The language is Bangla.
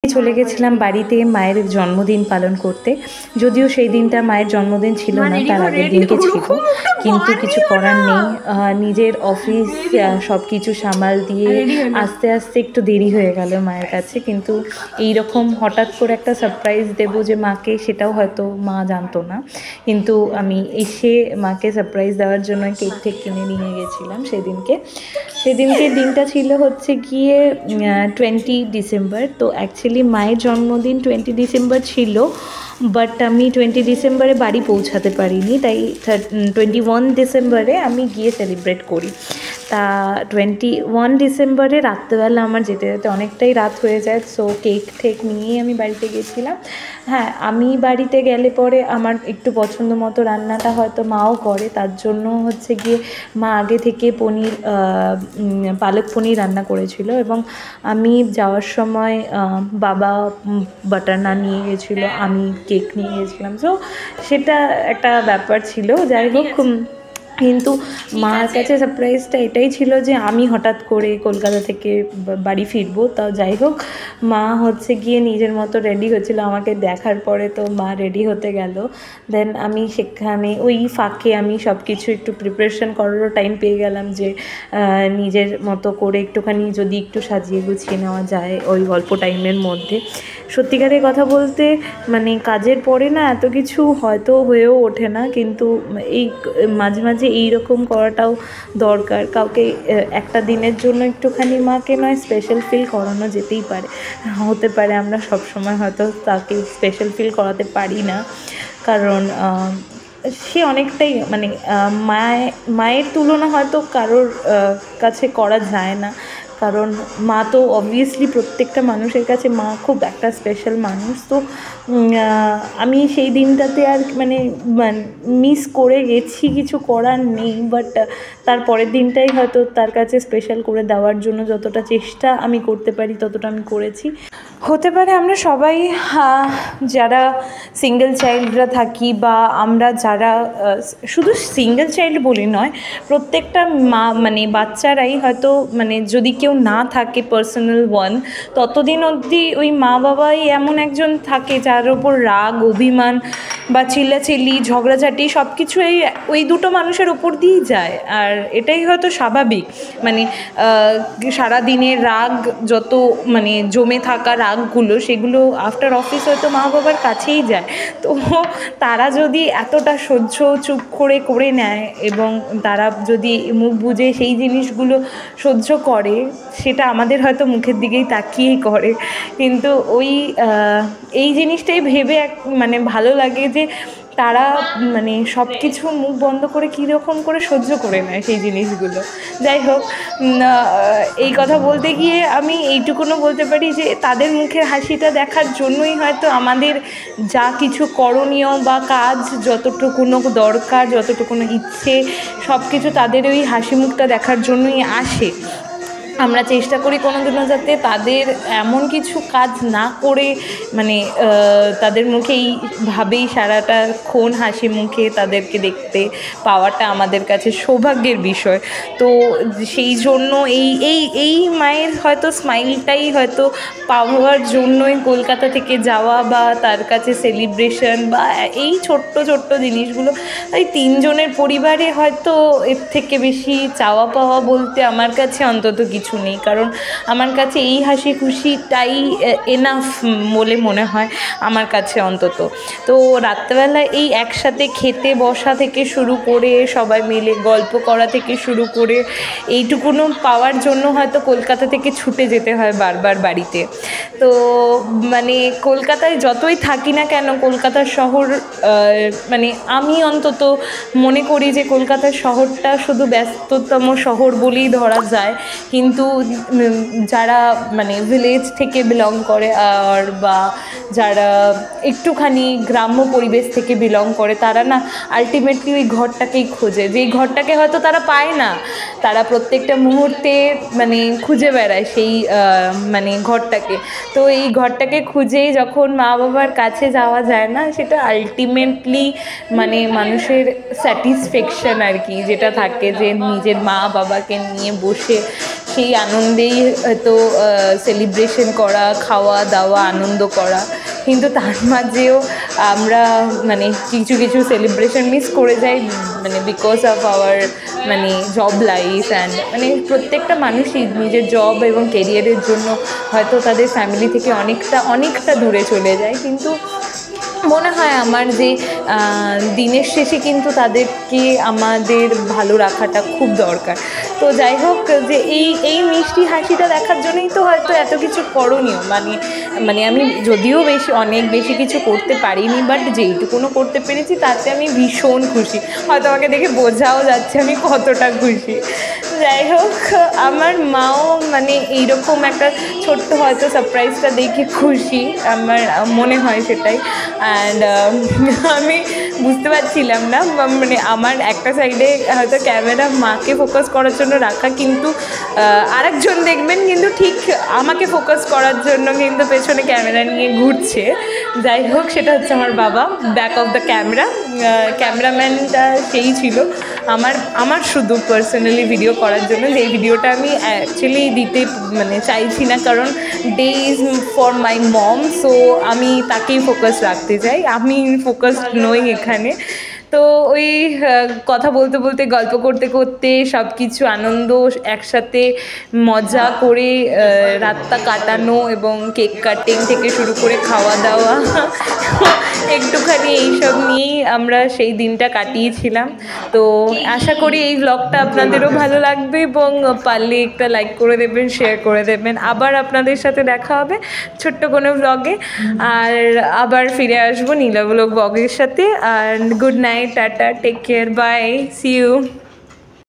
চলে গেছিলাম বাড়িতে মায়ের জন্মদিন পালন করতে। যদিও সেই দিনটা মায়ের জন্মদিন ছিল না, তার আগের দিনকে ছিল, কিন্তু কিছু করার নেই। নিজের অফিস সব কিছু সামাল দিয়ে আস্তে আস্তে একটু দেরি হয়ে গেল মায়ের কাছে। কিন্তু এই রকম হঠাৎ করে একটা সারপ্রাইজ দেবো যে মাকে, সেটাও হয়তো মা জানতো না। কিন্তু আমি এসে মাকে সারপ্রাইজ দেওয়ার জন্য কেক টেক কিনে নিয়ে গেছিলাম সেদিনকে দিনটা ছিল হচ্ছে গিয়ে 20 ডিসেম্বর। তো অ্যাকচুয়ালি মায়ের জন্মদিন 20 ডিসেম্বর ছিল, বাট আমি 20 ডিসেম্বরে বাড়ি পৌঁছাতে পারিনি, তাই 21 ডিসেম্বরে আমি গিয়ে সেলিব্রেট করি। তা 21 ডিসেম্বরে রাত্রেবেলা আমার যেতে যেতে অনেকটাই রাত হয়ে যায়। সো কেক ঠেক নিয়েই আমি বাড়িতে গেছিলাম। হ্যাঁ, আমি বাড়িতে গেলে পরে আমার একটু পছন্দ মতো রান্নাটা হয়তো মাও করে, তার জন্য হচ্ছে গিয়ে মা আগে থেকে পালক পনির রান্না করেছিল, এবং আমি যাওয়ার সময় বাবা বাটার নান নিয়ে গেছিলো, আমি কেক নিয়ে গেছিলাম। সো সেটা একটা ব্যাপার ছিল। যাই হোক, কিন্তু মার কাছে সারপ্রাইজটা এটাই ছিল যে আমি হঠাৎ করে কলকাতা থেকে বাড়ি ফিরবো। তাও যাই হোক, মা হচ্ছে গিয়ে নিজের মতো রেডি হচ্ছিলো আমাকে দেখার পরে। তো মা রেডি হতে গেল, দেন আমি সেখানে ওই ফাঁকে আমি সব কিছু একটু প্রিপারেশন করারও টাইম পেয়ে গেলাম, যে নিজের মতো করে একটুখানি যদি একটু সাজিয়ে গুছিয়ে নেওয়া যায় ওই অল্প টাইমের মধ্যে। সত্যিকারের কথা বলতে মানে কাজের পরে না এত কিছু হয়তো হয়েও ওঠে না, কিন্তু এই মাঝে মাঝে এইরকম করাটাও দরকার। কাউকে একটা দিনের জন্য একটুখানি মাকে নয় স্পেশাল ফিল করানো যেতেই পারে। হতে পারে আমরা সবসময় হয়তো তাকে স্পেশাল ফিল করাতে পারি না, কারণ সে অনেকটাই মানে মায়ের তুলনা হয়তো কারোর কাছে করা যায় না। কারণ মা তো অবভিয়াসলি প্রত্যেকটা মানুষের কাছে মা খুব একটা স্পেশাল মানুষ। তো আমি সেই দিনটাতে আর মানে মিস করে গেছি, কিছু করার নেই। বাট তার পরের দিনটাই হয়তো তার কাছে স্পেশাল করে দেওয়ার জন্য যতটা চেষ্টা আমি করতে পারি ততটা আমি করেছি। হতে পারে আমরা সবাই যারা সিঙ্গেল চাইল্ডরা থাকি, বা আমরা যারা শুধু সিঙ্গেল চাইল্ড বলি নয়, প্রত্যেকটা মা মানে বাচ্চারাই হয়তো মানে যদি কেউ না থাকে পার্সোনাল ওয়ান, ততদিন অবধি ওই মা বাবাই এমন একজন থাকে যার ওপর রাগ, অভিমান বা চিল্লাচিল্লি, ঝগড়াঝাটি সব কিছু ওই দুটো মানুষের ওপর দিয়েই যায়। আর এটাই হয়তো স্বাভাবিক, মানে সারাদিনের রাগ যত মানে জমে থাকা রাগগুলো, সেগুলো আফটার অফিস হয়তো মা বাবার কাছেই যায়। তো তারা যদি এতটা সহ্য চুপ করে নেয়, এবং তারা যদি মুখ বুজে সেই জিনিসগুলো সহ্য করে, সেটা আমাদের হয়তো মুখের দিকেই তাকিয়েই করে। কিন্তু এই জিনিসটাই ভেবে মানে ভালো লাগে যে তারা মানে সব কিছু মুখ বন্ধ করে কীরকম করে সহ্য করে নেয় সেই জিনিসগুলো। যাই হোক, এই কথা বলতে গিয়ে আমি এইটুকুনও বলতে পারি যে তাদের মুখের হাসিটা দেখার জন্যই হয়তো আমাদের যা কিছু করণীয় বা কাজ, যতটুকুনো দরকার, যতটুকুনো ইচ্ছে, সব কিছু তাদের ওই হাসি মুখটা দেখার জন্যই আসে। আমরা চেষ্টা করি কোনোদিনও যাতে তাদের এমন কিছু কাজ না করে মানে তাদের মুখে এইভাবেই সারাটাক্ষণ হাসি মুখে তাদেরকে দেখতে পাওয়াটা আমাদের কাছে সৌভাগ্যের বিষয়। তো সেই জন্য এই মায়ের হয়তো স্মাইলটাই হয়তো পাওয়ার জন্যই কলকাতা থেকে যাওয়া, বা তার কাছে সেলিব্রেশন, বা এই ছোট্ট জিনিসগুলো। এই তিনজনের পরিবারে হয়তো এর থেকে বেশি চাওয়া পাওয়া বলতে আমার কাছে অন্তত কিছু নেই। কারণ আমার কাছে এই হাসি খুশিটাই এনাফ বলে মনে হয় আমার কাছে অন্তত। তো রাত্রেবেলা এই একসাথে খেতে বসা থেকে শুরু করে, সবাই মিলে গল্প করা থেকে শুরু করে, এইটুকুনো পাওয়ার জন্য হয়তো কলকাতা থেকে ছুটে যেতে হয় বারবার বাড়িতে। তো মানে কলকাতায় যতই থাকি না কেন, কলকাতার শহর মানে আমি অন্তত মনে করি যে কলকাতার শহরটা শুধু ব্যস্ততম শহর বলেই ধরা যায়। কিন্তু যারা মানে ভিলেজ থেকে বিলং করে, আর বা যারা একটুখানি গ্রাম্য পরিবেশ থেকে বিলং করে, তারা না আলটিমেটলি ওই ঘরটাকেই খোঁজে, যেই ঘরটাকে হয়তো তারা পায় না। তারা প্রত্যেকটা মুহূর্তে মানে খুঁজে বেড়ায় সেই মানে ঘরটাকে। তো এই ঘরটাকে খুঁজেই যখন মা বাবার কাছে যাওয়া যায় না, সেটা আলটিমেটলি মানে মানুষের স্যাটিসফ্যাকশন আর কি, যেটা থাকে যে নিজের মা বাবাকে নিয়ে বসে সেই আনন্দেই হয়তো সেলিব্রেশন করা, খাওয়া দাওয়া, আনন্দ করা। কিন্তু তার মাঝেও আমরা মানে কিছু কিছু সেলিব্রেশন মিস করে যাই, মানে বিকজ অফ আওয়ার মানে জব লাইফ অ্যান্ড মানে প্রত্যেকটা মানুষই নিজের জব এবং কেরিয়ারের জন্য হয়তো তাদের ফ্যামিলি থেকে অনেকটা দূরে চলে যায়। কিন্তু মনে হয় আমার যে দিনের শেষে কিন্তু তাদেরকে আমাদের ভালো রাখাটা খুব দরকার। তো যাই হোক, যে এই মিষ্টি হাসিটা দেখার জন্যই তো হয়তো এত কিছু করণীয়। মানে আমি যদিও অনেক বেশি কিছু করতে পারিনি, বাট যেইটুকুনো করতে পেরেছি তাতে আমি ভীষণ খুশি। হয়তো আমাকে দেখে বোঝাও যাচ্ছে আমি কতটা খুশি। যাই হোক, আমার মাও মানে এইরকম একটা ছোট্ট হয়তো সারপ্রাইজটা দেখে খুশি, আমার মনে হয় সেটাই। অ্যান্ড আমি বুঝতে পারছিলাম না, মানে আমার একটা সাইডে হয়তো ক্যামেরা মাকে ফোকাস করার জন্য রাখা, কিন্তু আরেকজন দেখবেন কিন্তু ঠিক আমাকে ফোকাস করার জন্য কিন্তু পেছনে ক্যামেরা নিয়ে ঘুরছে। যাই হোক, সেটা হচ্ছে আমার বাবা, ব্যাক অফ দ্য ক্যামেরাম্যানটা সেই ছিল আমার শুধু পার্সোনালি ভিডিও করার জন্য, যেই ভিডিওটা আমি অ্যাকচুয়ালি দিতে মানে চাইছি না, কারণ day is for my mom, so আমি তাকেই ফোকাস রাখতে চাই, আমি ফোকাসড নই এখানে। তো ওই কথা বলতে বলতে, গল্প করতে করতে সব কিছু আনন্দ একসাথে মজা করে রাতটা কাটানো, এবং কেক কাটিং থেকে শুরু করে খাওয়া দাওয়া একটুখানি এইসব নিয়েই আমরা সেই দিনটা কাটিয়েছিলাম। তো আশা করি এই ব্লগটা আপনাদেরও ভালো লাগবে, এবং পারলে একটা লাইক করে দেবেন, শেয়ার করে দেবেন। আবার আপনাদের সাথে দেখা হবে ছোট্ট কোনো ব্লগে, আর আবার ফিরে আসবো নীলা ব্লগের সাথে। আর good night, tata, take care, bye, see you.